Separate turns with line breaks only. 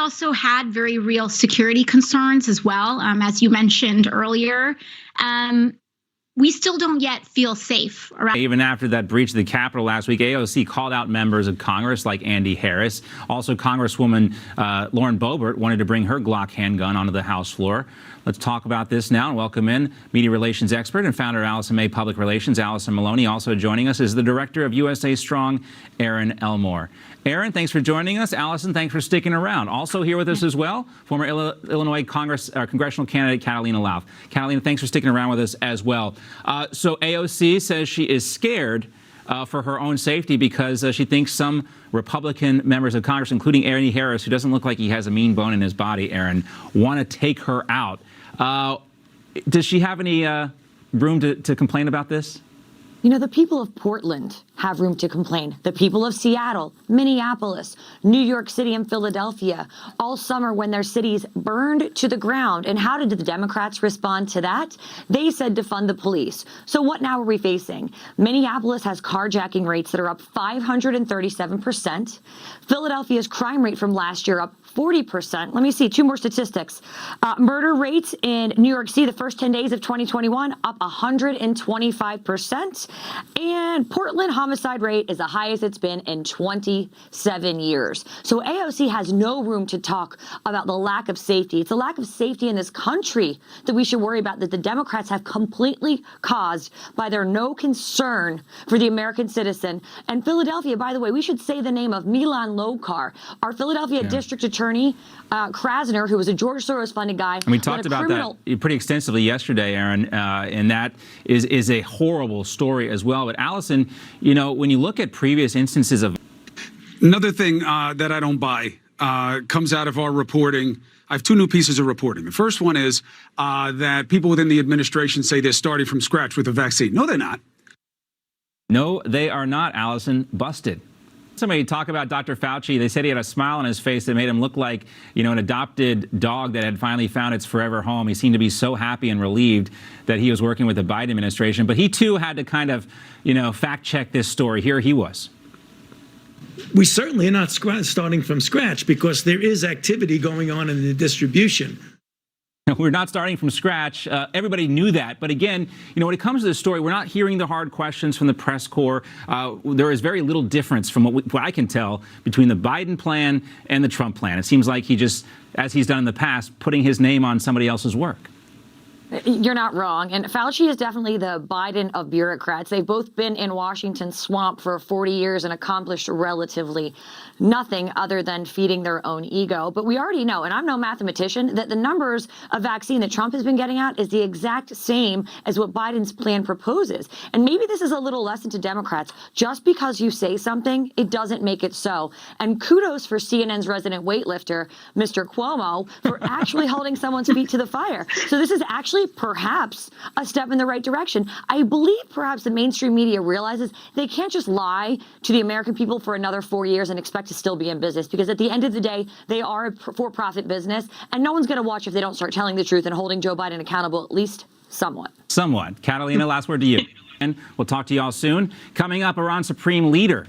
also had very real security concerns as well, as you mentioned earlier. We still don't yet feel safe around.
Even after that breach of the Capitol last week, AOC called out members of Congress like Andy Harris. Also, Congresswoman Lauren Boebert wanted to bring her Glock handgun onto the House floor. Let's talk about this now and welcome in media relations expert and founder of Allison May Public Relations, Allison Maloney. Also joining us is the director of USA Strong, Erin Elmore. Erin, thanks for joining us. Allison, thanks for sticking around. Also here with us as well, former Illinois congressional candidate Catalina Lauf. Catalina, thanks for sticking around with us as well. So AOC says she is scared for her own safety because she thinks some Republican members of Congress, including Andy Harris, who doesn't look like he has a mean bone in his body, Erin, want to take her out. Does she have any room to complain about this?
You know, the people of Portland have room to complain. The people of Seattle, Minneapolis, New York City, and Philadelphia all summer when their cities burned to the ground. And how did the Democrats respond to that? They said defund the police. So what now are we facing? Minneapolis has carjacking rates that are up 537%. Philadelphia's crime rate from last year up 40%. Let me see, two more statistics. Murder rates in New York City the first 10 days of 2021 up 125%. And Portland homicide rate is the highest it's been in 27 years. So AOC has no room to talk about the lack of safety. It's a lack of safety in this country that we should worry about, that the Democrats have completely caused by their no concern for the American citizen. And Philadelphia, by the way, we should say the name of Milan Lokar, our Philadelphia district attorney, Krasner, who was a George Soros-funded guy.
And we talked about that pretty extensively yesterday, Erin, and that is a horrible story as well. But Allison, you know, when you look at previous instances of...
Another thing that I don't buy comes out of our reporting. I have two new pieces of reporting. The first one is that people within the administration say they're starting from scratch with the vaccine. No, they're not.
No, they are not, Allison. Busted. Somebody talk about Dr. Fauci. They said he had a smile on his face that made him look like, you know, an adopted dog that had finally found its forever home. He seemed to be so happy and relieved that he was working with the Biden administration. But he, too, had to kind of, you know, fact check this story. Here he was.
We certainly are not starting from scratch because there is activity going on in the distribution.
We're not starting from scratch. Everybody knew that. But again, you know, when it comes to this story, we're not hearing the hard questions from the press corps. There is very little difference from what I can tell between the Biden plan and the Trump plan. It seems like he just, as he's done in the past, putting his name on somebody else's work.
You're not wrong. And Fauci is definitely the Biden of bureaucrats. They've both been in Washington's swamp for 40 years and accomplished relatively nothing other than feeding their own ego. But we already know, and I'm no mathematician, that the numbers of vaccine that Trump has been getting out is the exact same as what Biden's plan proposes. And maybe this is a little lesson to Democrats. Just because you say something, it doesn't make it so. And kudos for CNN's resident weightlifter, Mr. Cuomo, for actually holding someone's feet to the fire. So this is actually perhaps a step in the right direction. I believe perhaps the mainstream media realizes they can't just lie to the American people for another 4 years and expect to still be in business, because at the end of the day, they are a for-profit business, and no one's going to watch if they don't start telling the truth and holding Joe Biden accountable, at least somewhat.
Somewhat. Catalina, last word to you. And we'll talk to you all soon. Coming up, Iran Supreme Leader